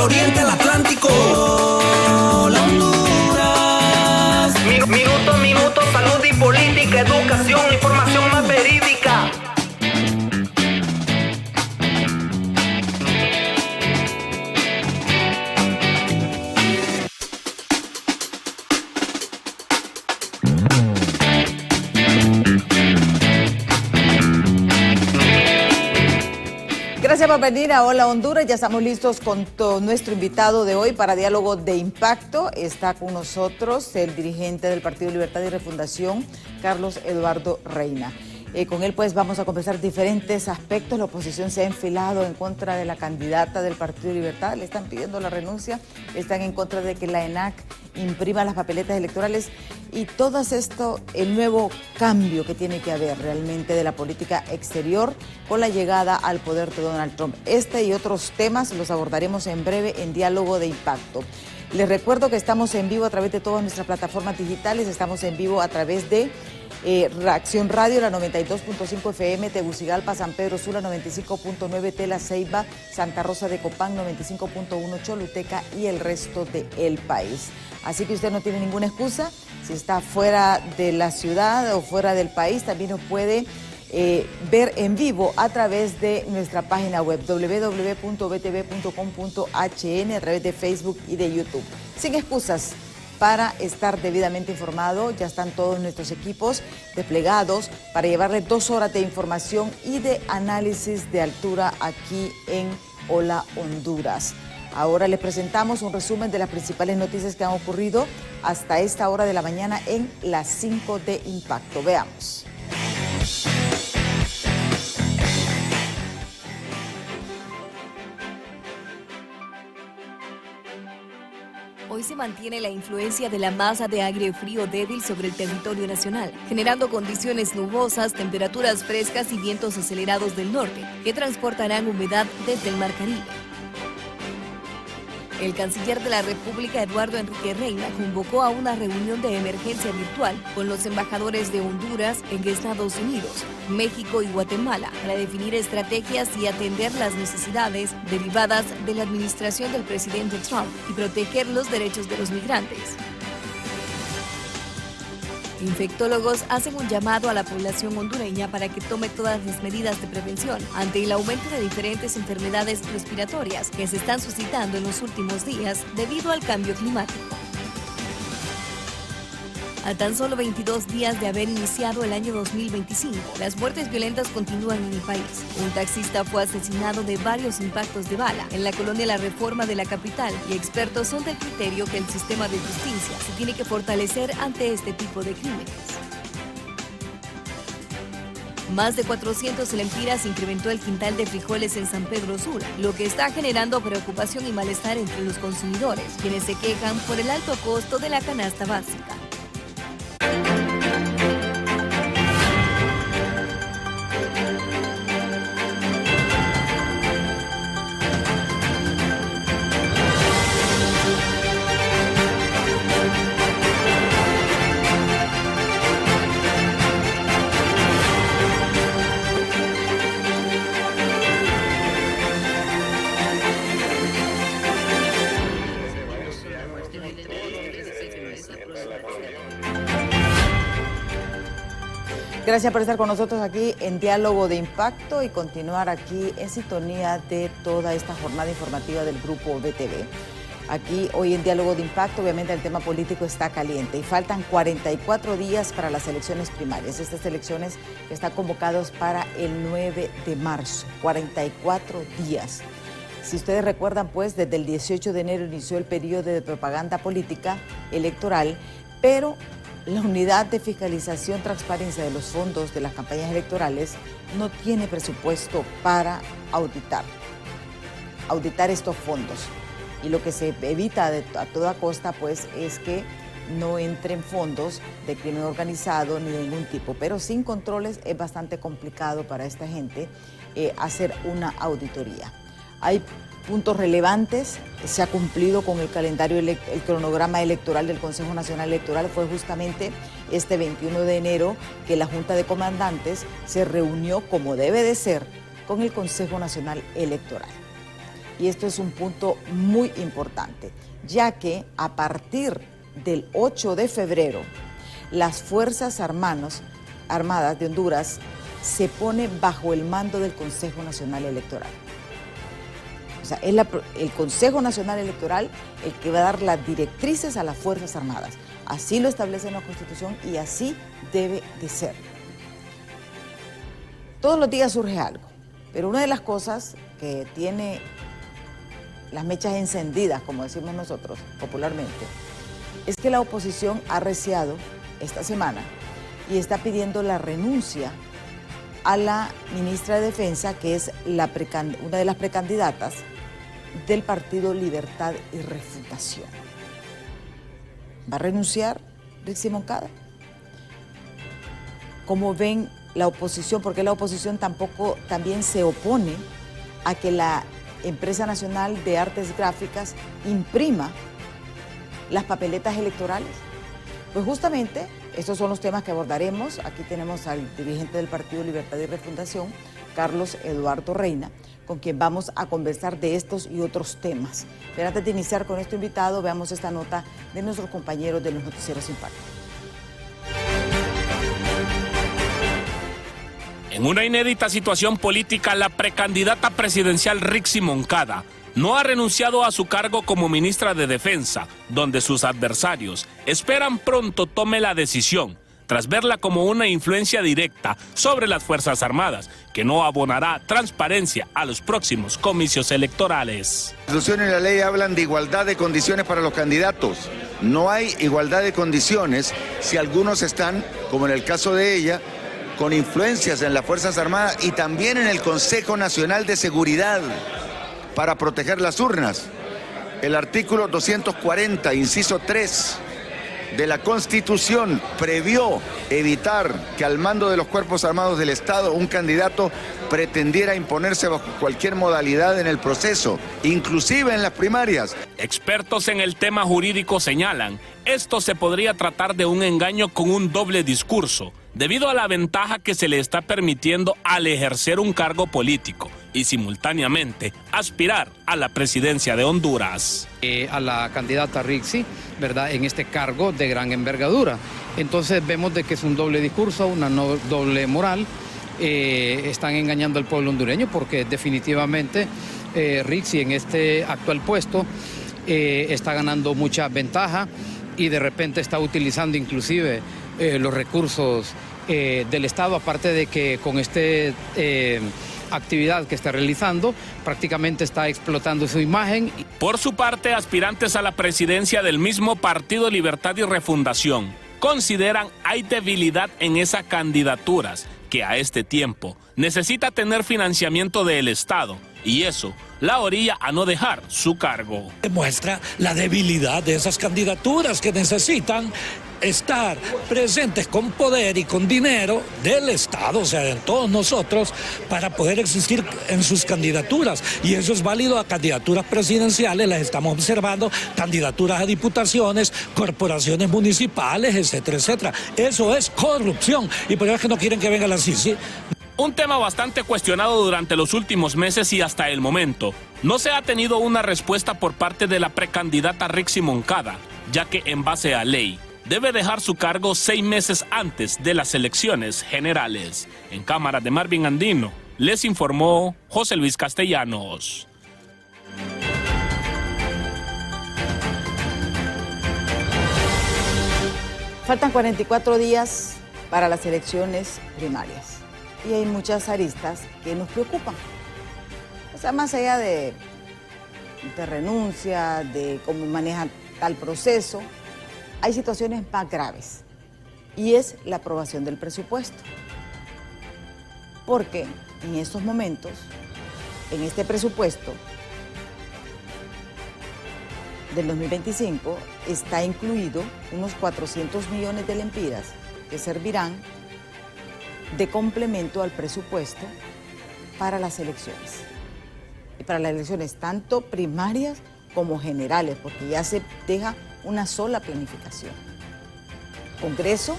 oriente al Atlántico. La Honduras. Minuto a minuto, salud y política, educación, información más verídica. Gracias por venir a Hola Honduras. Ya estamos listos con nuestro invitado de hoy para Diálogo de Impacto. Está con nosotros el dirigente del Partido Libertad y Refundación, Carlos Eduardo Reina. Con él pues vamos a conversar diferentes aspectos. La oposición se ha enfilado en contra de la candidata del Partido Libertad. Le están pidiendo la renuncia, están en contra de que la ENAC imprima las papeletas electorales y todo esto, el nuevo cambio que tiene que haber realmente de la política exterior con la llegada al poder de Donald Trump. Este y otros temas los abordaremos en breve en Diálogo de Impacto. Les recuerdo que estamos en vivo a través de todas nuestras plataformas digitales, estamos en vivo a través de Reacción Radio, la 92.5 FM, Tegucigalpa, San Pedro Sula, 95.9, Tela Ceiba, Santa Rosa de Copán, 95.1, Choluteca y el resto del país. Así que usted no tiene ninguna excusa. Si está fuera de la ciudad o fuera del país, también nos puede ver en vivo a través de nuestra página web www.btv.com.hn, a través de Facebook y de YouTube. Sin excusas. Para estar debidamente informado, ya están todos nuestros equipos desplegados para llevarle 2 horas de información y de análisis de altura aquí en Hola Honduras. Ahora les presentamos un resumen de las principales noticias que han ocurrido hasta esta hora de la mañana en las 5 de Impacto. Veamos. Hoy se mantiene la influencia de la masa de aire frío débil sobre el territorio nacional, generando condiciones nubosas, temperaturas frescas y vientos acelerados del norte, que transportarán humedad desde el Mar Caribe. El canciller de la República, Eduardo Enrique Reina, convocó a una reunión de emergencia virtual con los embajadores de Honduras en Estados Unidos, México y Guatemala para definir estrategias y atender las necesidades derivadas de la administración del presidente Trump y proteger los derechos de los migrantes. Infectólogos hacen un llamado a la población hondureña para que tome todas las medidas de prevención ante el aumento de diferentes enfermedades respiratorias que se están suscitando en los últimos días debido al cambio climático. A tan solo 22 días de haber iniciado el año 2025, las muertes violentas continúan en el país. Un taxista fue asesinado de varios impactos de bala en la colonia La Reforma de la capital y expertos son del criterio que el sistema de justicia se tiene que fortalecer ante este tipo de crímenes. Más de 400 lempiras incrementó el quintal de frijoles en San Pedro Sula, lo que está generando preocupación y malestar entre los consumidores, quienes se quejan por el alto costo de la canasta básica. Gracias por estar con nosotros aquí en Diálogo de Impacto y continuar aquí en sintonía de toda esta jornada informativa del Grupo BTV. Aquí hoy en Diálogo de Impacto, obviamente el tema político está caliente y faltan 44 días para las elecciones primarias. Estas elecciones están convocadas para el 9 de marzo, 44 días. Si ustedes recuerdan, pues desde el 18 de enero inició el periodo de propaganda política electoral, pero la Unidad de Fiscalización Transparencia de los Fondos de las Campañas Electorales no tiene presupuesto para auditar estos fondos. Y lo que se evita a toda costa, pues, es que no entren fondos de crimen organizado ni de ningún tipo. Pero sin controles es bastante complicado para esta gente hacer una auditoría. Hay puntos relevantes, se ha cumplido con el calendario, el cronograma electoral del Consejo Nacional Electoral. Fue justamente este 21 de enero que la Junta de Comandantes se reunió, como debe de ser, con el Consejo Nacional Electoral. Y esto es un punto muy importante, ya que a partir del 8 de febrero, las Fuerzas Armadas de Honduras se ponen bajo el mando del Consejo Nacional Electoral. O sea, es el Consejo Nacional Electoral el que va a dar las directrices a las Fuerzas Armadas. Así lo establece la Constitución y así debe de ser. Todos los días surge algo, pero una de las cosas que tiene las mechas encendidas, como decimos nosotros popularmente, es que la oposición ha arreciado esta semana y está pidiendo la renuncia a la ministra de Defensa, que es una de las precandidatas del Partido Libertad y Refundación. ¿Va a renunciar Rixi Moncada? ¿Cómo ven la oposición? Porque la oposición también se opone a que la Empresa Nacional de Artes Gráficas imprima las papeletas electorales. Pues justamente estos son los temas que abordaremos. Aquí tenemos al dirigente del Partido Libertad y Refundación, Carlos Eduardo Reina, con quien vamos a conversar de estos y otros temas. Pero antes de iniciar con este invitado, veamos esta nota de nuestros compañeros de los Noticieros Impacto. En una inédita situación política, la precandidata presidencial Rixi Moncada no ha renunciado a su cargo como ministra de Defensa, donde sus adversarios esperan pronto tome la decisión, tras verla como una influencia directa sobre las Fuerzas Armadas, que no abonará transparencia a los próximos comicios electorales. La Constitución y la ley hablan de igualdad de condiciones para los candidatos. No hay igualdad de condiciones si algunos están, como en el caso de ella, con influencias en las Fuerzas Armadas y también en el Consejo Nacional de Seguridad para proteger las urnas. El artículo 240, inciso 3 de la Constitución previó evitar que al mando de los cuerpos armados del Estado un candidato pretendiera imponerse bajo cualquier modalidad en el proceso, inclusive en las primarias. Expertos en el tema jurídico señalan, esto se podría tratar de un engaño con un doble discurso, debido a la ventaja que se le está permitiendo al ejercer un cargo político y simultáneamente aspirar a la presidencia de Honduras. A la candidata Rixi, ¿verdad?, en este cargo de gran envergadura. Entonces vemos de que es un doble discurso, una doble moral. Están engañando al pueblo hondureño porque definitivamente Rixi en este actual puesto está ganando mucha ventaja y de repente está utilizando inclusive los recursos del Estado, aparte de que con esta actividad que está realizando prácticamente está explotando su imagen. Por su parte, aspirantes a la presidencia del mismo Partido Libertad y Refundación consideran hay debilidad en esas candidaturas que a este tiempo necesita tener financiamiento del Estado y eso la orilla a no dejar su cargo. Demuestra la debilidad de esas candidaturas que necesitan estar presentes con poder y con dinero del Estado, o sea, de todos nosotros, para poder existir en sus candidaturas. Y eso es válido a candidaturas presidenciales, las estamos observando, candidaturas a diputaciones, corporaciones municipales, etcétera, etcétera. Eso es corrupción. Y por eso es que no quieren que venga la CICI. Un tema bastante cuestionado durante los últimos meses y hasta el momento. No se ha tenido una respuesta por parte de la precandidata Rixi Moncada, ya que en base a ley, debe dejar su cargo 6 meses antes de las elecciones generales. En cámara de Marvin Andino, les informó José Luis Castellanos. Faltan 44 días para las elecciones primarias y hay muchas aristas que nos preocupan. O sea, más allá de renuncia, de cómo maneja tal proceso, hay situaciones más graves y es la aprobación del presupuesto. Porque en estos momentos, en este presupuesto del 2025, está incluido unos 400 millones de lempiras que servirán de complemento al presupuesto para las elecciones. Y para las elecciones tanto primarias como generales, porque ya se deja una sola planificación. El Congreso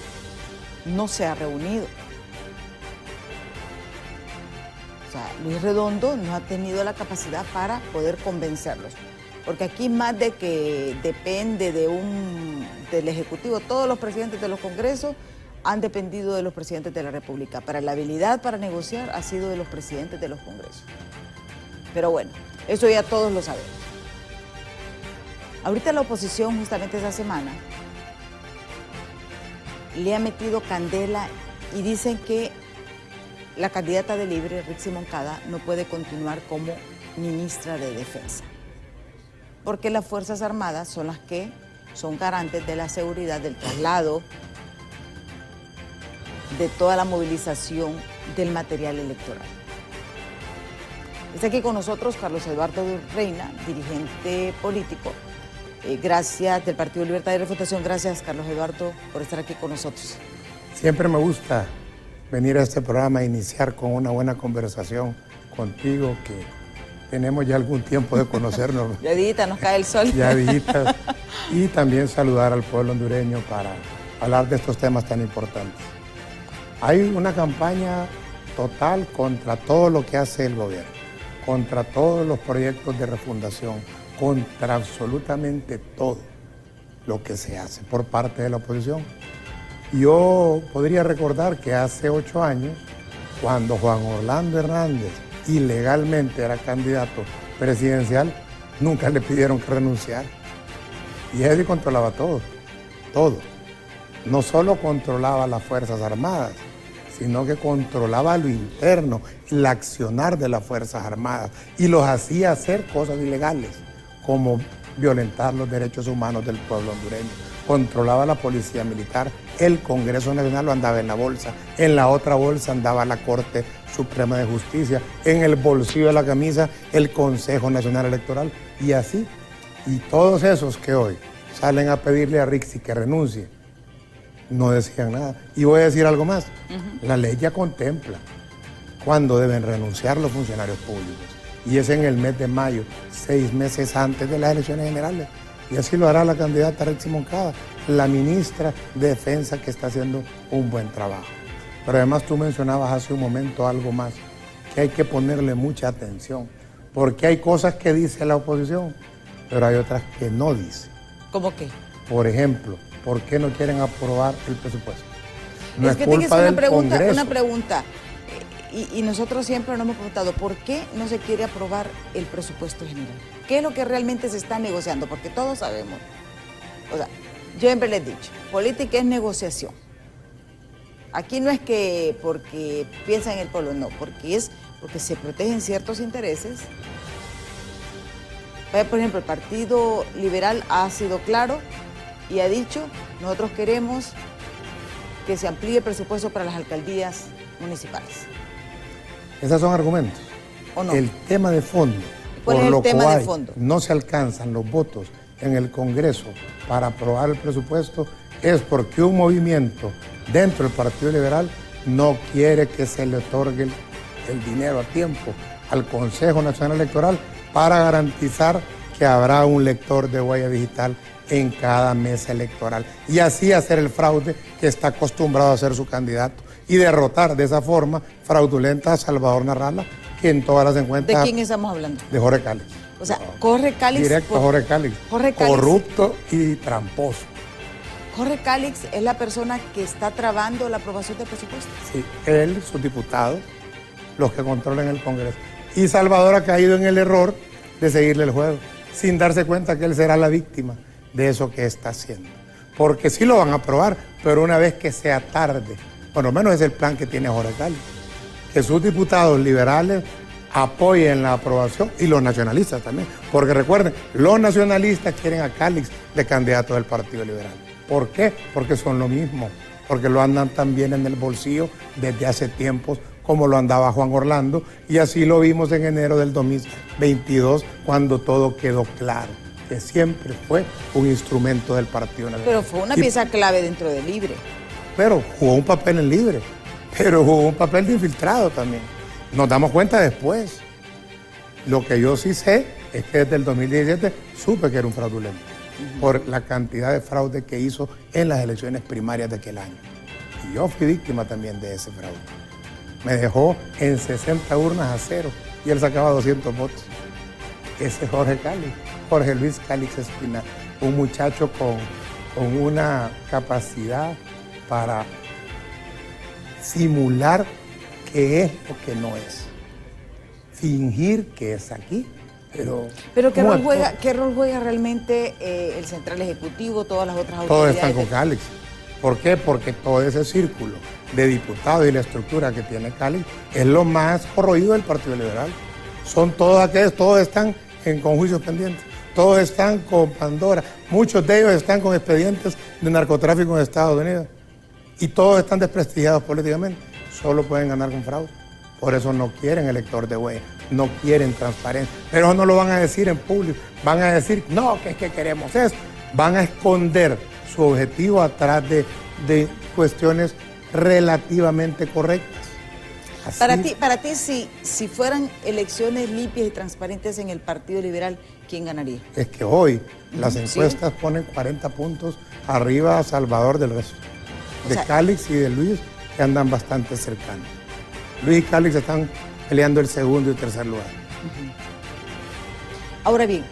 no se ha reunido. O sea, Luis Redondo no ha tenido la capacidad para poder convencerlos. Porque aquí más de que depende del Ejecutivo, todos los presidentes de los congresos han dependido de los presidentes de la República. Para la habilidad para negociar ha sido de los presidentes de los congresos. Pero bueno, eso ya todos lo sabemos. Ahorita la oposición, justamente esa semana, le ha metido candela y dicen que la candidata de Libre, Rixi Moncada, no puede continuar como ministra de Defensa, porque las Fuerzas Armadas son las que son garantes de la seguridad del traslado, de toda la movilización del material electoral. Está aquí con nosotros Carlos Eduardo Reina, dirigente político, gracias, del Partido Libertad y Refundación. Gracias, Carlos Eduardo, por estar aquí con nosotros. Siempre me gusta venir a este programa e iniciar con una buena conversación contigo, que tenemos ya algún tiempo de conocernos. Ya dita, nos cae el sol. Ya dita. Y también saludar al pueblo hondureño para hablar de estos temas tan importantes. Hay una campaña total contra todo lo que hace el gobierno, contra todos los proyectos de refundación, contra absolutamente todo lo que se hace por parte de la oposición. Yo podría recordar que hace 8 años, cuando Juan Orlando Hernández ilegalmente era candidato presidencial, nunca le pidieron que renunciara. Y él controlaba todo, todo. No solo controlaba las Fuerzas Armadas, sino que controlaba lo interno, el accionar de las Fuerzas Armadas, y los hacía hacer cosas ilegales, como violentar los derechos humanos del pueblo hondureño. Controlaba la policía militar, el Congreso Nacional lo andaba en la bolsa, en la otra bolsa andaba la Corte Suprema de Justicia, en el bolsillo de la camisa el Consejo Nacional Electoral, y así. Y todos esos que hoy salen a pedirle a Rixi que renuncie, no decían nada. Y voy a decir algo más. La ley ya contempla cuándo deben renunciar los funcionarios públicos. Y es en el mes de mayo, 6 meses antes de las elecciones generales. Y así lo hará la candidata Rixi Moncada, la ministra de Defensa, que está haciendo un buen trabajo. Pero además tú mencionabas hace un momento algo más, que hay que ponerle mucha atención, porque hay cosas que dice la oposición, pero hay otras que no dice. ¿Cómo qué? Por ejemplo, ¿por qué no quieren aprobar el presupuesto? No es que culpa del Congreso. Una pregunta, y nosotros siempre nos hemos preguntado, ¿por qué no se quiere aprobar el presupuesto general? ¿Qué es lo que realmente se está negociando? Porque todos sabemos. O sea, yo siempre les he dicho, política es negociación. Aquí no es que porque piensan en el pueblo, no, porque se protegen ciertos intereses. Por ejemplo, el Partido Liberal ha sido claro y ha dicho, nosotros queremos que se amplíe el presupuesto para las alcaldías municipales. Esos son argumentos. ¿O no? El tema de fondo, ¿cuál es el tema de fondo? No se alcanzan los votos en el Congreso para aprobar el presupuesto, es porque un movimiento dentro del Partido Liberal no quiere que se le otorgue el dinero a tiempo al Consejo Nacional Electoral para garantizar que habrá un lector de huella digital en cada mesa electoral y así hacer el fraude que está acostumbrado a hacer su candidato y derrotar de esa forma fraudulenta a Salvador Narrala, que en todas las encuestas... ¿De quién estamos hablando? De Jorge Cálix. O sea, Jorge Cálix... Directo a Jorge Cálix. Jorge Cálix. Corrupto y tramposo. Jorge Cálix es la persona que está trabando la aprobación del presupuesto. Sí, él, sus diputados, los que controlan el Congreso. Y Salvador ha caído en el error de seguirle el juego, sin darse cuenta que él será la víctima de eso que está haciendo. Porque sí lo van a aprobar, pero una vez que sea tarde, por lo menos es el plan que tiene Jorge Cálix, que sus diputados liberales apoyen la aprobación y los nacionalistas también. Porque recuerden, los nacionalistas quieren a Cálix de candidato del Partido Liberal. ¿Por qué? Porque son lo mismo, porque lo andan también en el bolsillo desde hace tiempos, como lo andaba Juan Orlando, y así lo vimos en enero del 2022, cuando todo quedó claro, que siempre fue un instrumento del Partido Nacional. Pero fue una pieza clave dentro de Libre. Pero jugó un papel en Libre, pero jugó un papel de infiltrado también. Nos damos cuenta después. Lo que yo sí sé es que desde el 2017 supe que era un fraudulento, por la cantidad de fraude que hizo en las elecciones primarias de aquel año. Y yo fui víctima también de ese fraude. me dejó en 60 urnas a 0 y él sacaba 200 votos. Ese es Jorge Luis Cálix Espinal, un muchacho con una capacidad para simular que es lo que no es, fingir que es aquí. Pero ¿qué rol juega realmente el Central Ejecutivo, todas las otras autoridades? Todos están con Cálix. ¿Por qué? Porque todo ese círculo de diputados y la estructura que tiene Cálix es lo más corroído del Partido Liberal. Son todos aquellos, todos están con juicios pendientes, todos están con Pandora, muchos de ellos están con expedientes de narcotráfico en Estados Unidos y todos están desprestigiados políticamente, solo pueden ganar con fraude. Por eso no quieren elector de huella, no quieren transparencia, pero no lo van a decir en público, van a decir, no, que es que queremos esto, van a esconder su objetivo atrás de cuestiones relativamente correctas. Así. Para ti si fueran elecciones limpias y transparentes en el Partido Liberal, ¿quién ganaría? Es que hoy las encuestas ponen 40 puntos arriba a Salvador del resto, de Cálix y de Luis, que andan bastante cercanos. Luis y Cálix están peleando el segundo y tercer lugar. Ahora bien,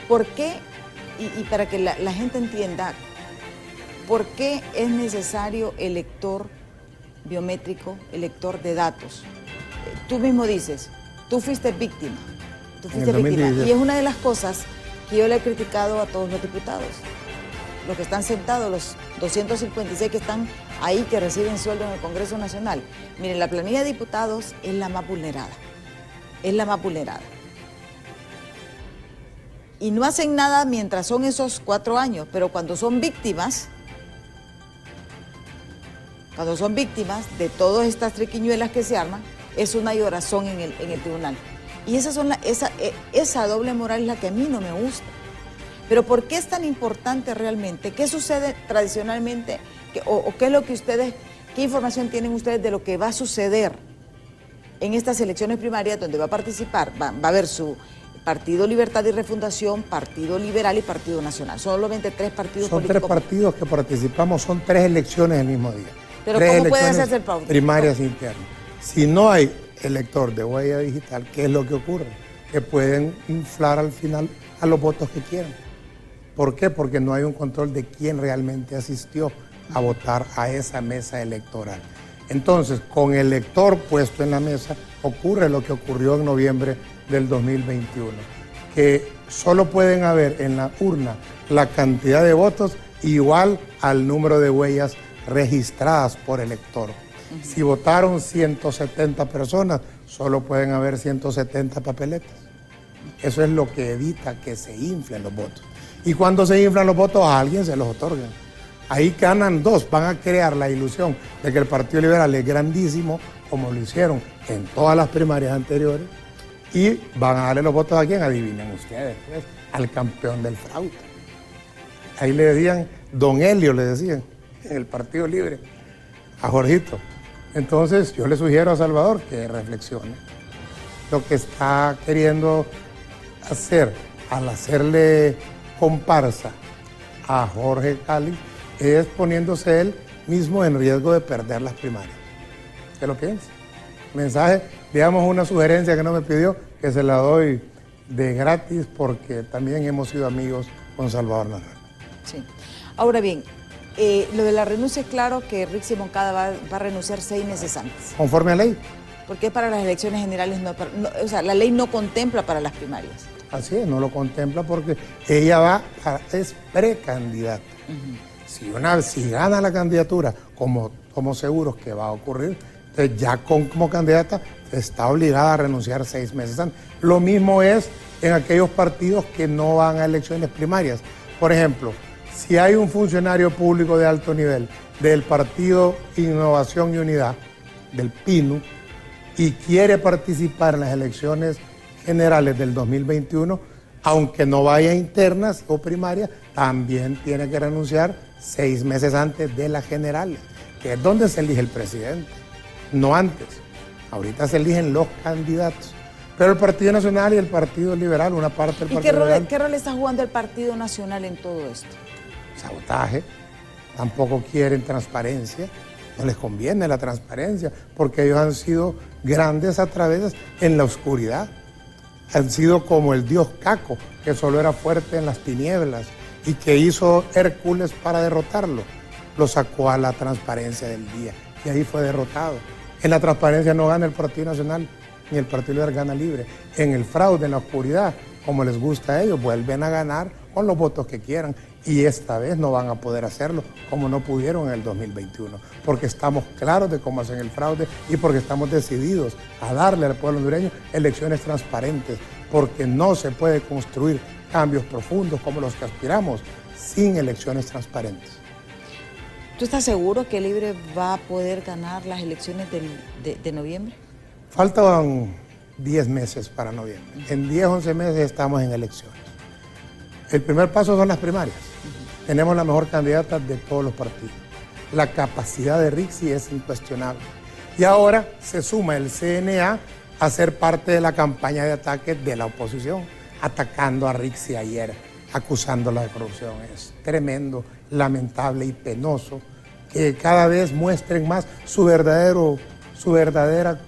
¿por qué, y para que la gente entienda, por qué es necesario el lector biométrico, el lector de datos? Tú mismo dices, tú fuiste víctima, y es una de las cosas que yo le he criticado a todos los diputados, los que están sentados, los 256 que están ahí, que reciben sueldo en el Congreso Nacional. Miren, la planilla de diputados es la más vulnerada, y no hacen nada mientras son esos 4 años, pero cuando son víctimas de todas estas triquiñuelas que se arman, es una llorazón en el tribunal. Y esa doble moral es la que a mí no me gusta. Pero ¿por qué es tan importante realmente? ¿Qué sucede tradicionalmente? ¿O qué es lo que qué información tienen ustedes de lo que va a suceder en estas elecciones primarias donde va a participar? Va a haber su Partido Libertad y Refundación, Partido Liberal y Partido Nacional. Solamente 3 partidos políticos. Son 3 partidos que participamos, son 3 elecciones el mismo día. Pero ¿cómo puede hacerse el fraude? Primarias internas. Si no hay elector de huella digital, ¿qué es lo que ocurre? Que pueden inflar al final a los votos que quieran. ¿Por qué? Porque no hay un control de quién realmente asistió a votar a esa mesa electoral. Entonces, con el elector puesto en la mesa, ocurre lo que ocurrió en noviembre del 2021, que solo pueden haber en la urna la cantidad de votos igual al número de huellas registradas por elector. Si votaron 170 personas, solo pueden haber 170 papeletas. Eso es lo que evita que se inflen los votos. Y cuando se inflan los votos, a alguien se los otorgan. Ahí ganan 2, van a crear la ilusión de que el Partido Liberal es grandísimo, como lo hicieron en todas las primarias anteriores, y van a darle los votos a quién, adivinen ustedes, pues, al campeón del fraude. Ahí le decían, Don Helio le decían, en el Partido Libre, a Jorgito. Entonces yo le sugiero a Salvador que reflexione. Lo que está queriendo hacer al hacerle comparsa a Jorge Cálix es poniéndose él mismo en riesgo de perder las primarias. ¿Qué lo piensa? Mensaje, digamos una sugerencia que no me pidió, que se la doy de gratis porque también hemos sido amigos con Salvador Narrala. Sí. Ahora bien, lo de la renuncia es claro que Rixi Moncada va a renunciar 6 meses antes. ¿Conforme a ley? Porque para las elecciones generales, o sea, la ley no contempla para las primarias. Así es, no lo contempla porque ella es precandidata. Si gana la candidatura, como seguros que va a ocurrir, entonces ya como candidata está obligada a renunciar 6 meses antes. Lo mismo es en aquellos partidos que no van a elecciones primarias. Por ejemplo, si hay un funcionario público de alto nivel del Partido Innovación y Unidad, del PINU, y quiere participar en las elecciones generales del 2021, aunque no vaya a internas o primarias, también tiene que renunciar 6 meses antes de las generales, que es donde se elige el presidente, no antes. Ahorita se eligen los candidatos. Pero el Partido Nacional y el Partido Liberal, una parte del Partido Liberal... ¿Qué rol está jugando el Partido Nacional en todo esto? Sabotaje, tampoco quieren transparencia, No les conviene la transparencia, porque ellos han sido grandes a través en la oscuridad. Han sido como el dios Caco, que solo era fuerte en las tinieblas y que hizo Hércules para derrotarlo. Lo sacó a la transparencia del día y ahí fue derrotado. En la transparencia no gana el Partido Nacional ni el Partido Liberal gana libre. En el fraude, en la oscuridad, como les gusta a ellos, vuelven a ganar con los votos que quieran. Y esta vez no van a poder hacerlo como no pudieron en el 2021, porque estamos claros de cómo hacen el fraude y porque estamos decididos a darle al pueblo hondureño elecciones transparentes, porque no se puede construir cambios profundos como los que aspiramos sin elecciones transparentes. ¿Tú estás seguro que Libre va a poder ganar las elecciones de noviembre? Faltan 10 meses para noviembre. En 10, 11 meses estamos en elecciones. El primer paso son las primarias. Tenemos la mejor candidata de todos los partidos. La capacidad de Rixi es incuestionable. Y ahora se suma el CNA a ser parte de la campaña de ataque de la oposición, atacando a Rixi ayer, acusándola de corrupción. Es tremendo, lamentable y penoso que cada vez muestren más su verdadera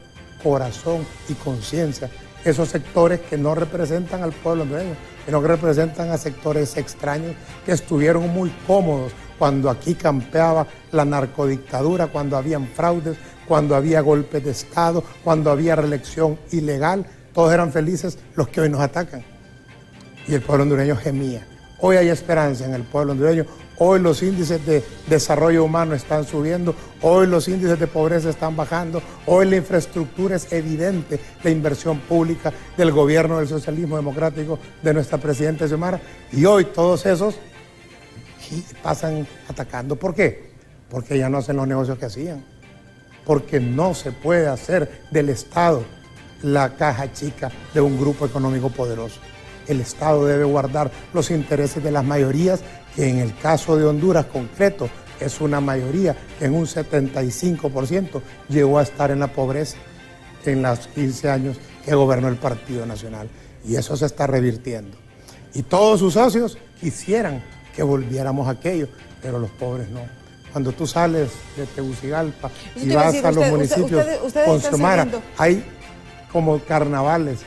corazón y conciencia. Esos sectores que no representan al pueblo hondureño, que no representan a sectores extraños que estuvieron muy cómodos cuando aquí campeaba la narcodictadura, cuando habían fraudes, cuando había golpes de Estado, cuando había reelección ilegal. Todos eran felices los que hoy nos atacan. Y el pueblo hondureño gemía. Hoy hay esperanza en el pueblo hondureño. Hoy los índices de desarrollo humano están subiendo, hoy los índices de pobreza están bajando, hoy la infraestructura es evidente, la inversión pública del gobierno del socialismo democrático de nuestra presidenta Xiomara, y hoy todos esos pasan atacando. ¿Por qué? Porque ya no hacen los negocios que hacían, porque no se puede hacer del Estado la caja chica de un grupo económico poderoso. El Estado debe guardar los intereses de las mayorías, que en el caso de Honduras concreto es una mayoría que en un 75% llegó a estar en la pobreza en los 15 años que gobernó el Partido Nacional. Y eso se está revirtiendo. Y todos sus socios quisieran que volviéramos a aquello, pero los pobres no. Cuando tú sales de Tegucigalpa y vas a los municipios con Xiomara, hay como carnavales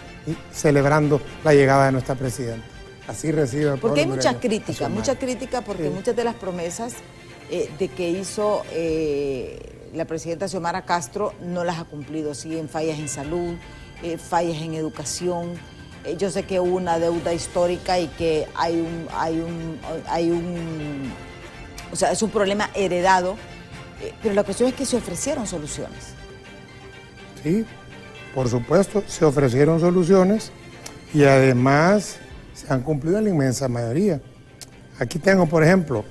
celebrando la llegada de nuestra presidenta. Así recibe el pueblo. Porque hay mucha crítica porque sí, muchas de las promesas de que hizo la presidenta Xiomara Castro no las ha cumplido. Siguen fallas en salud, fallas en educación. Yo sé que hubo una deuda histórica y que o sea, es un problema heredado, pero la cuestión es que se ofrecieron soluciones. Sí, por supuesto, se ofrecieron soluciones y además se han cumplido en la inmensa mayoría. Aquí tengo, por ejemplo,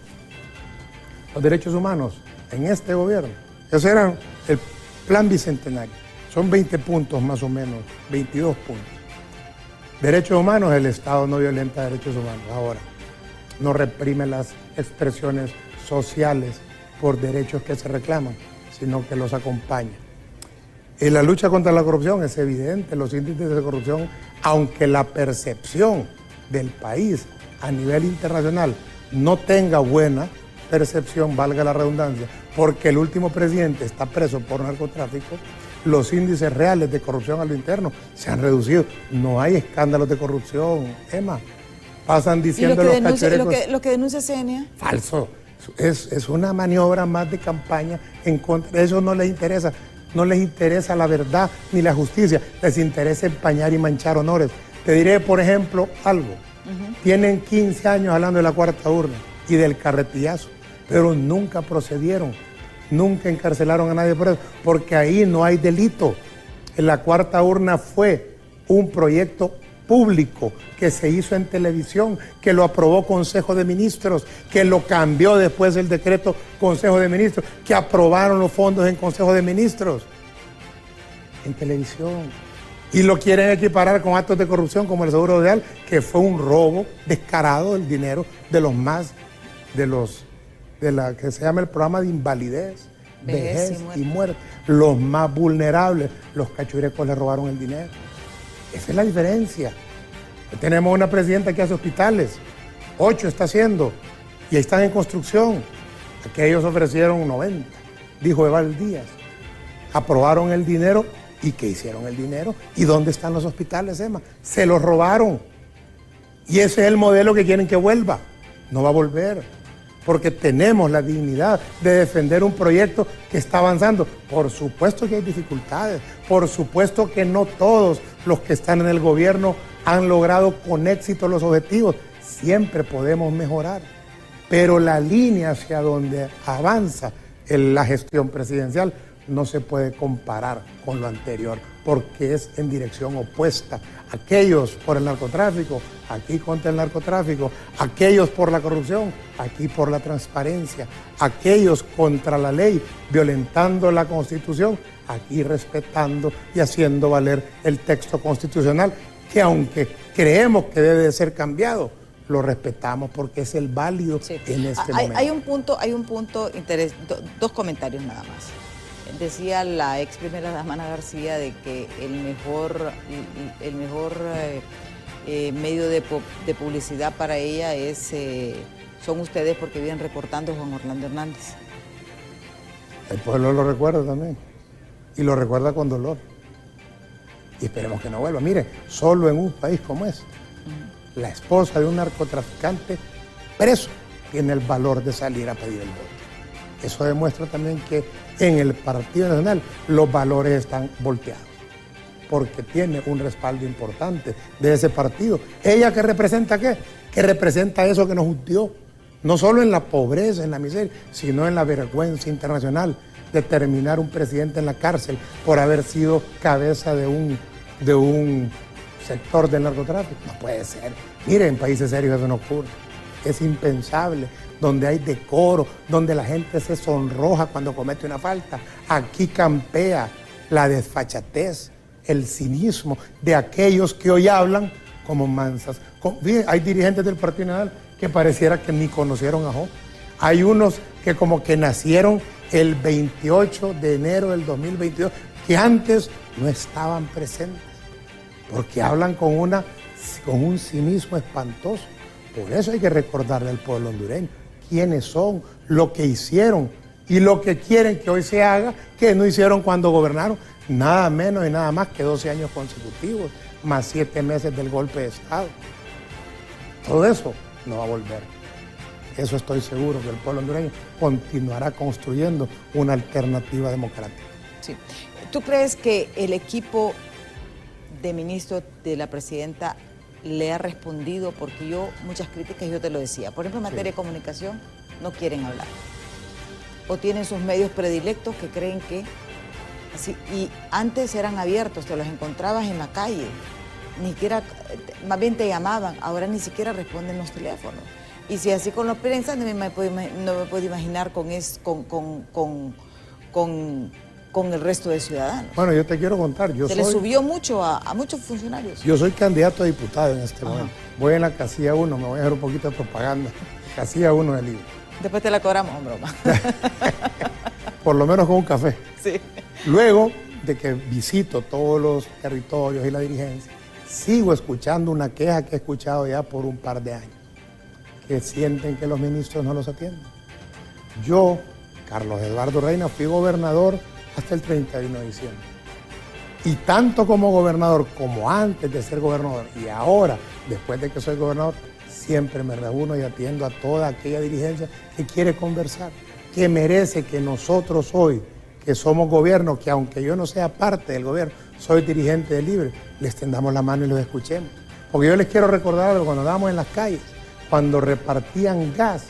los derechos humanos en este gobierno. Ese era el plan bicentenario. Son 20 puntos más o menos, 22 puntos. Derechos humanos, el Estado no violenta derechos humanos. Ahora, no reprime las expresiones sociales por derechos que se reclaman, sino que los acompaña. En la lucha contra la corrupción es evidente, los índices de corrupción, aunque la percepción del país a nivel internacional no tenga buena percepción, valga la redundancia, porque el último presidente está preso por narcotráfico, los índices reales de corrupción a lo interno se han reducido. No hay escándalos de corrupción, Emma. Pasan diciendo los cachurecos. ¿Lo que denuncia CNA? Falso. Es una maniobra más de campaña en contra. De eso no les interesa. No les interesa la verdad ni la justicia. Les interesa empañar y manchar honores. Te diré, por ejemplo, algo. Tienen 15 años hablando de la cuarta urna y del carretillazo, pero nunca procedieron, nunca encarcelaron a nadie por eso, porque ahí no hay delito. En la cuarta urna fue un proyecto público que se hizo en televisión, que lo aprobó Consejo de Ministros, que lo cambió después del decreto Consejo de Ministros, que aprobaron los fondos en Consejo de Ministros, en televisión. Y lo quieren equiparar con actos de corrupción como el Seguro Social, que fue un robo descarado del dinero de los más, de la que se llama el programa de invalidez, vejez y muerte. Los más vulnerables, los cachurecos le robaron el dinero. Esa es la diferencia. Tenemos una presidenta que hace hospitales, 8 está haciendo, y están en construcción. Aquellos ofrecieron 90. dijo Eval Díaz. Aprobaron el dinero. ¿Y qué hicieron el dinero? ¿Y dónde están los hospitales, Emma? Se los robaron. Y ese es el modelo que quieren que vuelva. No va a volver. Porque tenemos la dignidad de defender un proyecto que está avanzando. Por supuesto que hay dificultades. Por supuesto que no todos los que están en el gobierno han logrado con éxito los objetivos. Siempre podemos mejorar. Pero la línea hacia donde avanza la gestión presidencial no se puede comparar con lo anterior, porque es en dirección opuesta. Aquellos por el narcotráfico, aquí contra el narcotráfico, aquellos por la corrupción, aquí por la transparencia, aquellos contra la ley, violentando la Constitución, aquí respetando y haciendo valer el texto constitucional, que aunque creemos que debe de ser cambiado, lo respetamos porque es el válido en este momento. Hay un punto dos comentarios nada más. Decía la ex primera dama Ana García de que el mejor medio de publicidad para ella son ustedes porque vienen reportando a Juan Orlando Hernández. El pueblo lo recuerda también y lo recuerda con dolor. Y esperemos que no vuelva. Mire, solo en un país como este, la esposa de un narcotraficante preso tiene el valor de salir a pedir el voto. Eso demuestra también que en el Partido Nacional los valores están volteados, porque tiene un respaldo importante de ese partido. ¿Ella qué representa qué? Que representa eso que nos hundió, no solo en la pobreza, en la miseria, sino en la vergüenza internacional de terminar un presidente en la cárcel por haber sido cabeza de un sector del narcotráfico. No puede ser. Mire, en países serios eso no ocurre. Es impensable, donde hay decoro, donde la gente se sonroja cuando comete una falta. Aquí campea la desfachatez, el cinismo de aquellos que hoy hablan como mansas. Hay dirigentes del Partido Nacional que pareciera que ni conocieron a Job. Hay unos que como que nacieron el 28 de enero del 2022, que antes no estaban presentes, porque hablan con un cinismo espantoso. Por eso hay que recordarle al pueblo hondureño quiénes son, lo que hicieron y lo que quieren que hoy se haga, que no hicieron cuando gobernaron, nada menos y nada más que 12 años consecutivos, más 7 meses del golpe de Estado. Todo eso no va a volver. Eso estoy seguro que el pueblo hondureño continuará construyendo una alternativa democrática. Sí. ¿Tú crees que el equipo de ministros de la presidenta le ha respondido? Porque muchas críticas, yo te lo decía. Por ejemplo, en materia de comunicación, no quieren hablar. O tienen sus medios predilectos que creen que... Así, y antes eran abiertos, te los encontrabas en la calle. Ni siquiera, más bien te llamaban, ahora ni siquiera responden los teléfonos. Y si así con la prensa, no me puedo imaginar con el resto de ciudadanos. Bueno, yo te quiero contar. Se le subió mucho a muchos funcionarios. Yo soy candidato a diputado en este momento. Voy en la casilla 1, me voy a hacer un poquito de propaganda. Casilla 1 del libro. Después te la cobramos, broma. Por lo menos con un café. Sí. Luego de que visito todos los territorios y la dirigencia, sigo escuchando una queja que he escuchado ya por un par de años, que sienten que los ministros no los atienden. Yo, Carlos Eduardo Reina, fui gobernador hasta el 31 de diciembre. Y tanto como gobernador, como antes de ser gobernador, y ahora, después de que soy gobernador, siempre me reúno y atiendo a toda aquella dirigencia que quiere conversar, que merece que nosotros hoy, que somos gobierno, que aunque yo no sea parte del gobierno, soy dirigente de Libre, les tendamos la mano y los escuchemos. Porque yo les quiero recordar algo, cuando andábamos en las calles, cuando repartían gas,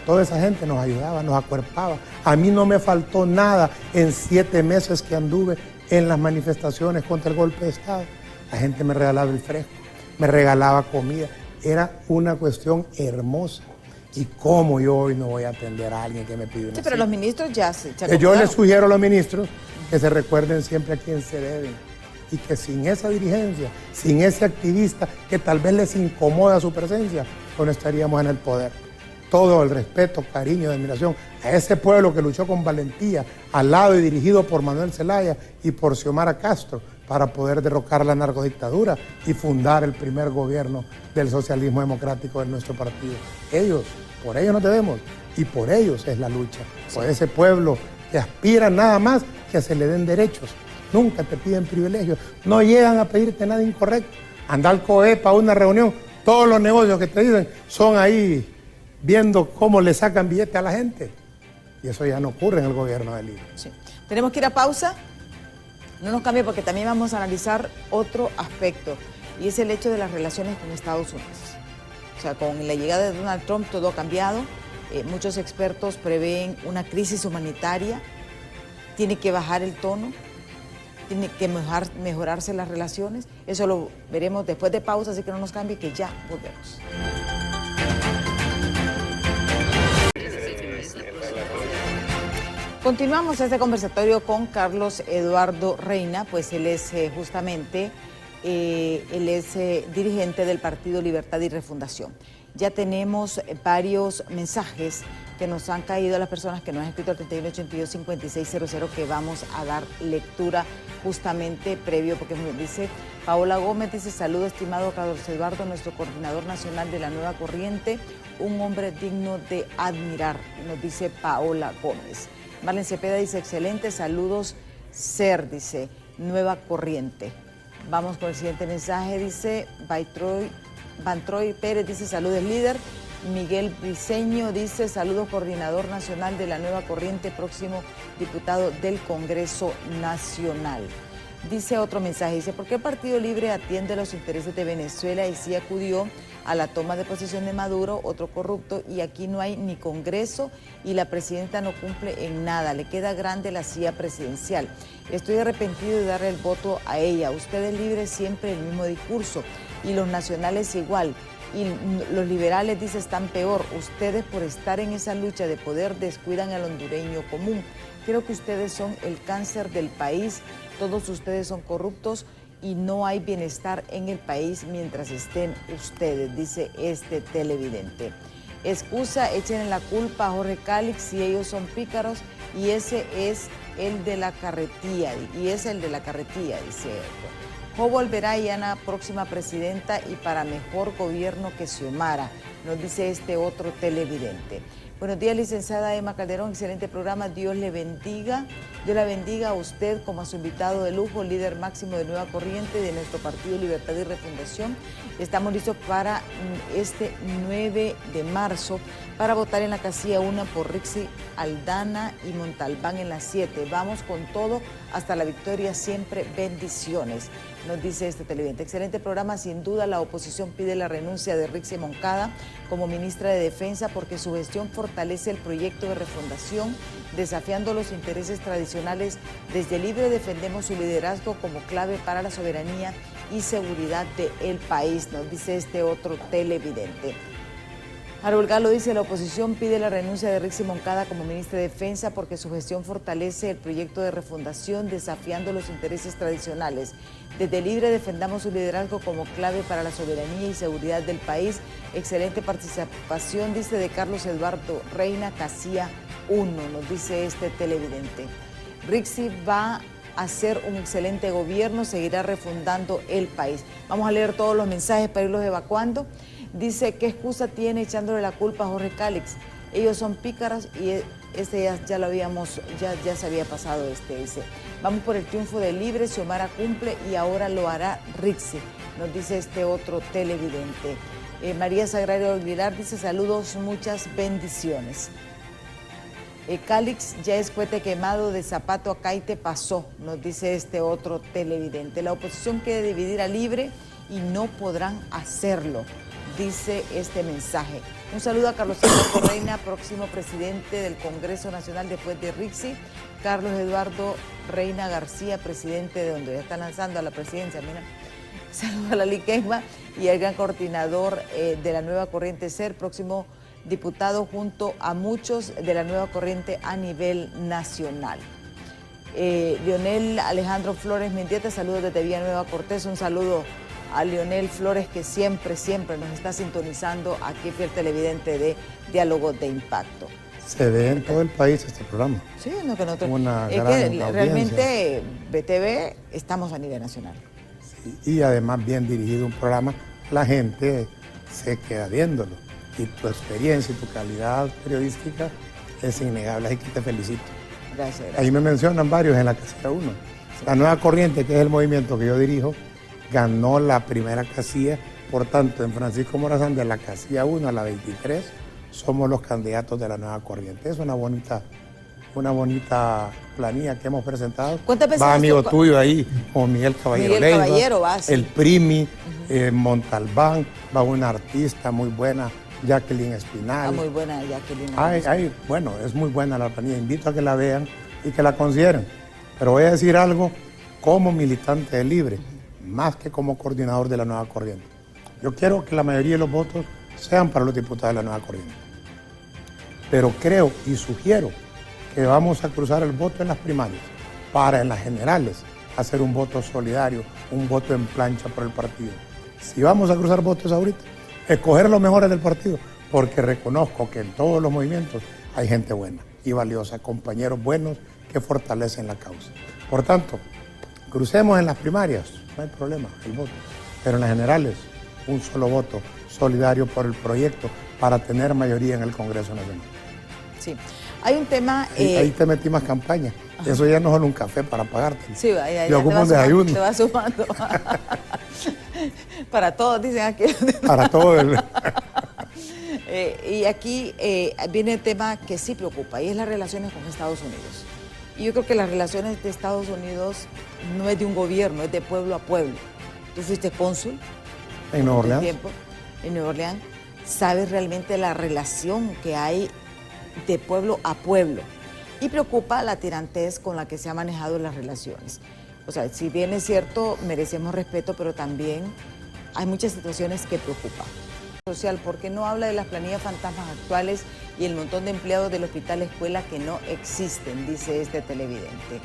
toda esa gente nos ayudaba, nos acuerpaba. A mí no me faltó nada en 7 meses que anduve en las manifestaciones contra el golpe de Estado. La gente me regalaba el fresco, me regalaba comida. Era una cuestión hermosa. ¿Y cómo yo hoy no voy a atender a alguien que me pide una Sí, pero cita? los ministros ya se Yo les sugiero a los ministros que se recuerden siempre a quién se deben. Y que sin esa dirigencia, sin ese activista que tal vez les incomoda su presencia, no estaríamos en el poder. Todo el respeto, cariño, admiración a ese pueblo que luchó con valentía, al lado y dirigido por Manuel Zelaya y por Xiomara Castro, para poder derrocar la narcodictadura y fundar el primer gobierno del socialismo democrático de nuestro partido. Por ellos nos debemos, y por ellos es la lucha, por ese pueblo que aspiran nada más que se le den derechos. Nunca te piden privilegios, no llegan a pedirte nada incorrecto. Anda al COEP a una reunión, todos los negocios que te dicen son ahí viendo cómo le sacan billete a la gente. Y eso ya no ocurre en el gobierno de Libre. Sí. Tenemos que ir a pausa. No nos cambie porque también vamos a analizar otro aspecto y es el hecho de las relaciones con Estados Unidos. O sea, con la llegada de Donald Trump todo ha cambiado. Muchos expertos prevén una crisis humanitaria. Tiene que bajar el tono. Tiene que mejorarse las relaciones. Eso lo veremos después de pausa, así que no nos cambie que ya volvemos. Continuamos este conversatorio con Carlos Eduardo Reina, pues él es dirigente del Partido Libertad y Refundación. Ya tenemos varios mensajes que nos han caído a las personas que nos han escrito al 3182-5600 que vamos a dar lectura justamente previo, porque me dice Paola Gómez, dice saludo estimado Carlos Eduardo, nuestro coordinador nacional de la Nueva Corriente, un hombre digno de admirar, nos dice Paola Gómez. Marlene Cepeda dice excelente, saludos Ser, dice Nueva Corriente. Vamos con el siguiente mensaje, dice Van Troy Pérez, dice saludos líder. Miguel Briceño dice saludos coordinador nacional de la Nueva Corriente, próximo diputado del Congreso Nacional. Dice otro mensaje, dice ¿por qué Partido Libre atiende los intereses de Venezuela y sí acudió a la toma de posesión de Maduro, otro corrupto, y aquí no hay ni Congreso y la presidenta no cumple en nada, le queda grande la silla presidencial? Estoy arrepentido de darle el voto a ella. Ustedes libres siempre el mismo discurso y los nacionales igual. Y los liberales, dice, están peor. Ustedes por estar en esa lucha de poder descuidan al hondureño común. Creo que ustedes son el cáncer del país. Todos ustedes son corruptos y no hay bienestar en el país mientras estén ustedes, dice este televidente. Excusa, echen la culpa a Jorge Calix si ellos son pícaros y ese es el de la carretilla, dice esto. Jobo Alberayana, próxima presidenta y para mejor gobierno que Xiomara, nos dice este otro televidente. Buenos días, licenciada Emma Calderón, excelente programa, Dios le bendiga. Dios la bendiga a usted como a su invitado de lujo, líder máximo de Nueva Corriente de nuestro Partido Libertad y Refundación. Estamos listos para este 9 de marzo para votar en la casilla 1 por Rixi Aldana y Montalbán en las 7. Vamos con todo hasta la victoria siempre, bendiciones, nos dice este televidente. Excelente programa, sin duda la oposición pide la renuncia de Rixi Moncada como ministra de Defensa porque su gestión fortalece el proyecto de refundación, desafiando los intereses tradicionales. Desde Libre defendemos su liderazgo como clave para la soberanía y seguridad del país, nos dice este otro televidente. Harold Galo dice, la oposición pide la renuncia de Rixi Moncada como ministra de Defensa porque su gestión fortalece el proyecto de refundación, desafiando los intereses tradicionales. Desde Libre defendamos su liderazgo como clave para la soberanía y seguridad del país. Excelente participación, dice, de Carlos Eduardo Reina, casilla 1, nos dice este televidente. Rixi va a hacer un excelente gobierno, seguirá refundando el país. Vamos a leer todos los mensajes para irlos evacuando. Dice, ¿qué excusa tiene echándole la culpa a Jorge Calix? Ellos son pícaros y ya lo habíamos, ya se había pasado dice. Vamos por el triunfo de Libre, Xiomara cumple y ahora lo hará Rixi, nos dice este otro televidente. María Sagrario Aguilar dice, saludos, muchas bendiciones. Calix ya es cohete quemado, de zapato a caite pasó, nos dice este otro televidente. La oposición quiere dividir a Libre y no podrán hacerlo, dice este mensaje. Un saludo a Carlos Eduardo Reina, próximo presidente del Congreso Nacional después de Rixi. Carlos Eduardo Reina García, presidente de donde ya está lanzando a la presidencia. Mira, saludo a la Liqueima y el gran coordinador de la Nueva Corriente Ser, próximo diputado junto a muchos de la Nueva Corriente a nivel nacional. Leonel Alejandro Flores Mendieta, saludos desde Villanueva Cortés, un saludo a Leonel Flores que siempre nos está sintonizando aquí, fiel televidente de Diálogos de Impacto. Se ve en todo el país este programa. Sí, no que nosotros. Una es gran que audiencia. realmente BTV estamos a nivel nacional. Sí, y además bien dirigido un programa, la gente se queda viéndolo. Y tu experiencia y tu calidad periodística es innegable, así que te felicito. Gracias. Ahí me mencionan varios en la casilla 1. La Nueva Corriente, que es el movimiento que yo dirijo, ganó la primera casilla. Por tanto, en Francisco Morazán, de la casilla 1 a la 23, somos los candidatos de la Nueva Corriente. Es una bonita planilla que hemos presentado. ¿Cuántas veces va amigo tuyo ahí, como Miguel Caballero Miguel Leiva, Caballero vas. el Primi, Montalbán, va una artista muy buena, Jacqueline Espinal. Muy buena Jacqueline. Bueno, es muy buena la planilla. Invito a que la vean y que la consideren. Pero voy a decir algo como militante de Libre, más que como coordinador de la Nueva Corriente. Yo quiero que la mayoría de los votos sean para los diputados de la Nueva Corriente. Pero creo y sugiero que vamos a cruzar el voto en las primarias para en las generales hacer un voto solidario, un voto en plancha por el partido. Si vamos a cruzar votos ahorita, escoger los mejores del partido, porque reconozco que en todos los movimientos hay gente buena y valiosa, compañeros buenos que fortalecen la causa. Por tanto, crucemos en las primarias, no hay problema, el voto, pero en las generales, un solo voto solidario por el proyecto para tener mayoría en el Congreso Nacional. Sí. Hay un tema... Ahí te metí más campaña. Ajá. Eso ya no es solo un café para pagarte. Sí, ya yo ocupo un desayuno. Te va sumando. Para todos, dicen aquí. Para todos. Y aquí viene el tema que sí preocupa, y es las relaciones con Estados Unidos. Y yo creo que las relaciones de Estados Unidos no es de un gobierno, es de pueblo a pueblo. Tú fuiste cónsul. En Nueva Orleans. En Nueva Orleans. Sabes realmente la relación que hay de pueblo a pueblo, y preocupa la tirantez con la que se han manejado las relaciones. O sea, si bien es cierto, merecemos respeto, pero también hay muchas situaciones que preocupan. Social, porque no habla de las planillas fantasmas actuales y el montón de empleados del hospital escuela que no existen, dice este televidente.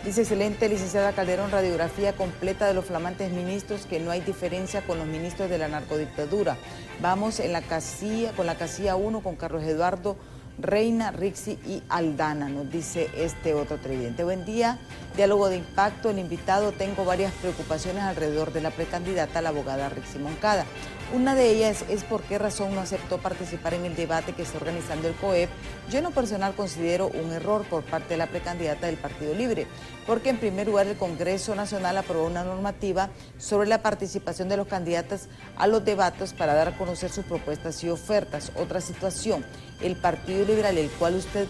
Dice: excelente, licenciada Calderón, radiografía completa de los flamantes ministros, que no hay diferencia con los ministros de la narcodictadura. Vamos en la casilla, con la casilla 1 con Carlos Eduardo Reina, Rixi y Aldana, nos dice este otro televidente. Buen día, diálogo de impacto. El invitado: tengo varias preocupaciones alrededor de la precandidata, la abogada Rixi Moncada. Una de ellas es por qué razón no aceptó participar en el debate que está organizando el COEP. Yo en lo personal considero un error por parte de la precandidata del Partido Libre, porque en primer lugar el Congreso Nacional aprobó una normativa sobre la participación de los candidatos a los debates para dar a conocer sus propuestas y ofertas. Otra situación: el Partido Liberal, el cual usted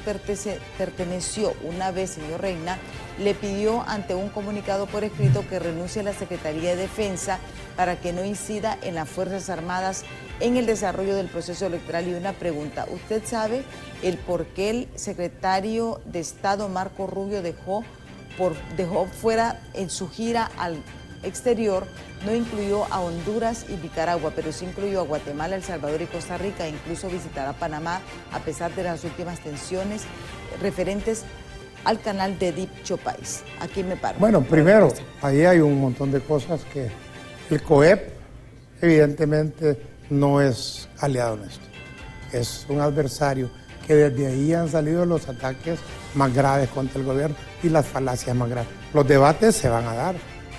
perteneció una vez, señor Reina, le pidió ante un comunicado por escrito que renuncie a la Secretaría de Defensa para que no incida en las Fuerzas Armadas en el desarrollo del proceso electoral. Y una pregunta: ¿usted sabe el por qué el secretario de Estado, Marco Rubio, dejó fuera en su gira al exterior, no incluyó a Honduras y Nicaragua, pero sí incluyó a Guatemala, El Salvador y Costa Rica, e incluso visitará Panamá a pesar de las últimas tensiones referentes al canal de dicho país? Aquí me paro. Bueno, primero, ahí hay un montón de cosas que el COEP evidentemente no es aliado nuestro, es un adversario, que desde ahí han salido los ataques más graves contra el gobierno y las falacias más graves. Los debates se van a dar.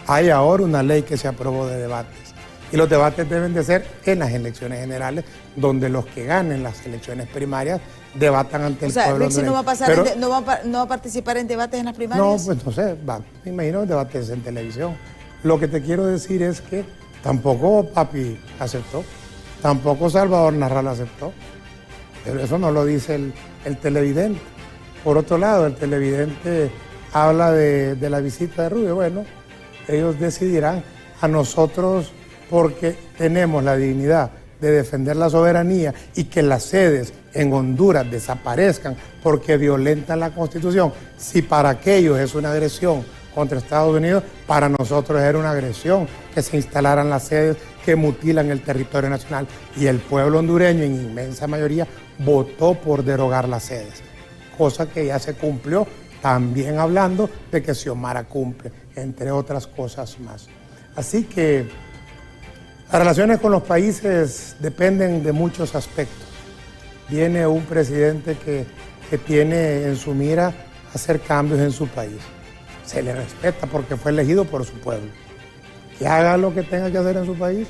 Hay ahora una ley que se aprobó de debates y los debates deben de ser en las elecciones generales, donde los que ganen las elecciones primarias debatan ante el pueblo. Rixi no va a participar en debates en las primarias. No, pues no sé, me imagino debates en televisión. Lo que te quiero decir es que tampoco Papi aceptó, tampoco Salvador Narral aceptó, pero eso no lo dice el televidente. Por otro lado, el televidente habla de la visita de Rubio. Bueno, ellos decidirán. A nosotros, porque tenemos la dignidad de defender la soberanía y que las sedes en Honduras desaparezcan porque violentan la Constitución. Si para aquellos es una agresión contra Estados Unidos, para nosotros era una agresión que se instalaran las sedes que mutilan el territorio nacional. Y el pueblo hondureño, en inmensa mayoría, votó por derogar las sedes, cosa que ya se cumplió, también hablando de que Xiomara cumple, entre otras cosas más. Así que las relaciones con los países dependen de muchos aspectos. Viene un presidente que tiene en su mira hacer cambios en su país. Se le respeta porque fue elegido por su pueblo. Que haga lo que tenga que hacer en su país,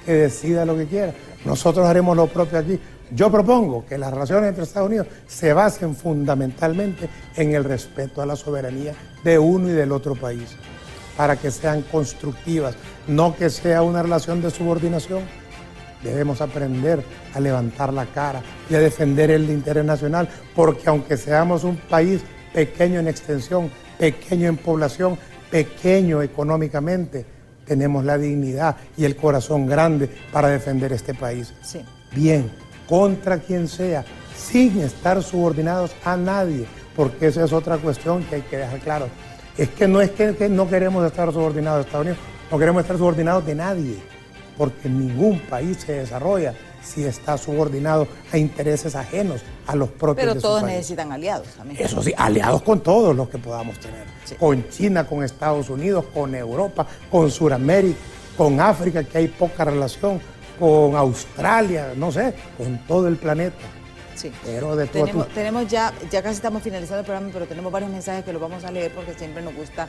que decida lo que quiera. Nosotros haremos lo propio aquí, Yo propongo que las relaciones entre Estados Unidos se basen fundamentalmente en el respeto a la soberanía de uno y del otro país, para que sean constructivas, no que sea una relación de subordinación. Debemos aprender a levantar la cara y a defender el interés nacional, porque aunque seamos un país pequeño en extensión, pequeño en población, pequeño económicamente, tenemos la dignidad y el corazón grande para defender este país. Sí. Bien, contra quien sea, sin estar subordinados a nadie, porque esa es otra cuestión que hay que dejar claro. Es que no queremos estar subordinados a Estados Unidos, no queremos estar subordinados de nadie, porque ningún país se desarrolla si está subordinado a intereses ajenos a los propios de su país. Pero todos necesitan aliados también. Eso sí, aliados con todos los que podamos tener. Sí. Con China, con Estados Unidos, con Europa, con Sudamérica, con África, que hay poca relación, con Australia, no sé, con todo el planeta. Sí. Pero de tenemos ya casi estamos finalizando el programa, pero tenemos varios mensajes que los vamos a leer porque siempre nos gusta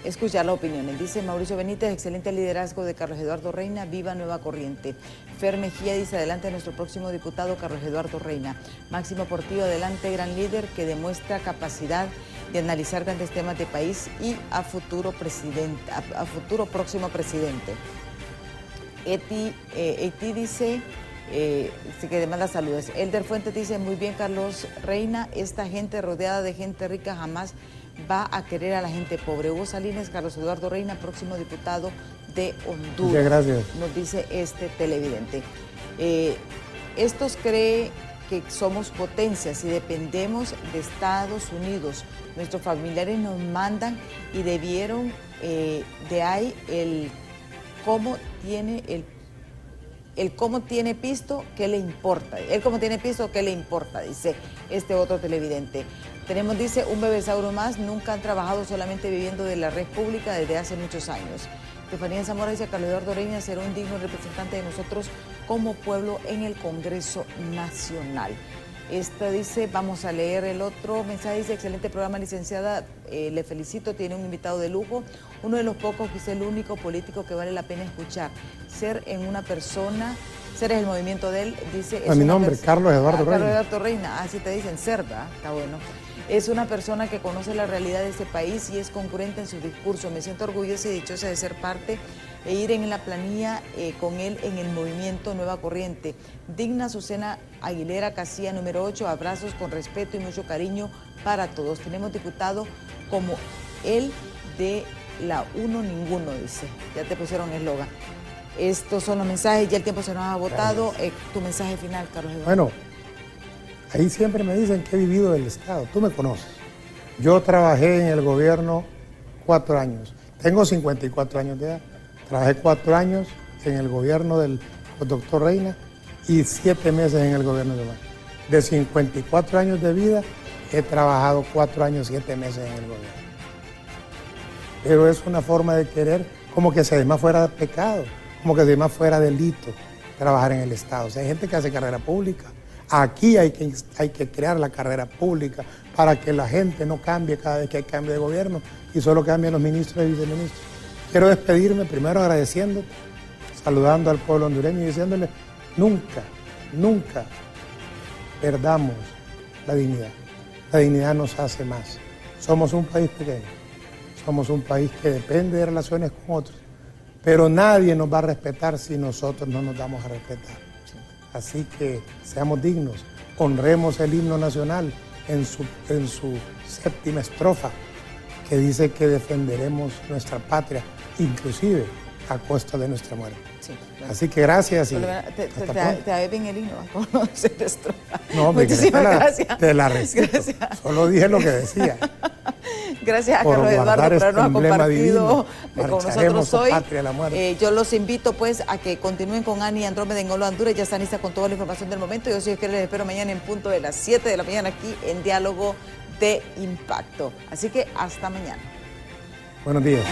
escuchar las opiniones. Dice Mauricio Benítez, excelente liderazgo de Carlos Eduardo Reina, viva Nueva Corriente. Fer Mejía dice, adelante nuestro próximo diputado Carlos Eduardo Reina. Máximo Portillo, adelante gran líder que demuestra capacidad de analizar grandes temas de país y a futuro próximo presidente. Eti dice que demanda saludos. Elder Fuentes dice, muy bien Carlos Reina, esta gente rodeada de gente rica jamás va a querer a la gente pobre. Hugo Salinas, Carlos Eduardo Reina, próximo diputado de Honduras. Muchas gracias. Nos dice este televidente. Estos creen que somos potencias y dependemos de Estados Unidos. Nuestros familiares nos mandan y debieron de ahí el cómo tiene pisto, ¿qué le importa? Él como tiene pisto, ¿qué le importa? Dice este otro televidente. Tenemos, dice, un bebesauro más, nunca han trabajado, solamente viviendo de la red pública desde hace muchos años. Estefanía Zamora dice, Carlos Eduardo Reina será un digno representante de nosotros como pueblo en el Congreso Nacional. Esta dice, vamos a leer el otro mensaje, dice, excelente programa, licenciada, le felicito, tiene un invitado de lujo, uno de los pocos, quizá el único político que vale la pena escuchar. Ser es el movimiento de él, dice... A mi nombre, Carlos Eduardo Reina. Carlos Eduardo Reina, así te dicen, ser, ¿verdad? Está bueno. Es una persona que conoce la realidad de este país y es concurrente en su discurso. Me siento orgullosa y dichosa de ser parte e ir en la planilla con él en el movimiento Nueva Corriente. Digna Azucena Aguilera, casilla número 8, abrazos con respeto y mucho cariño para todos. Tenemos diputado como él de la uno ninguno, dice. Ya te pusieron eslogan. Estos son los mensajes, ya el tiempo se nos ha agotado. Tu mensaje final, Carlos Eduardo. Bueno, ahí siempre me dicen que he vivido del Estado. Tú me conoces. Yo trabajé en el gobierno 4 años. Tengo 54 años de edad. Trabajé 4 años en el gobierno del doctor Reina y 7 meses en el gobierno de Omar. De 54 años de vida, he trabajado 4 años, 7 meses en el gobierno. Pero es una forma de querer como que si además fuera pecado, como que si además fuera delito trabajar en el Estado. O sea, hay gente que hace carrera pública. Aquí hay que crear la carrera pública para que la gente no cambie cada vez que hay cambio de gobierno y solo cambien los ministros y viceministros. Quiero despedirme primero agradeciéndote, saludando al pueblo hondureño y diciéndole, nunca, nunca perdamos la dignidad. La dignidad nos hace más. Somos un país pequeño, somos un país que depende de relaciones con otros, pero nadie nos va a respetar si nosotros no nos damos a respetar. Así que seamos dignos, honremos el himno nacional en su 7ª estrofa, que dice que defenderemos nuestra patria, inclusive a costa de nuestra muerte. Sí, claro. Así que gracias. Y te va bien el himno, con 7 estrofas. No, muchísimas gracias. Te la recito. Solo dije lo que decía. Gracias a Carlos Eduardo por habernos compartido con nosotros hoy. Yo los invito pues a que continúen con Ani Andrómeda en Hola Honduras. Ya están listas con toda la información del momento. Yo soy que les espero mañana en punto de las 7 de la mañana aquí en Diálogo de Impacto. Así que hasta mañana. Buenos días.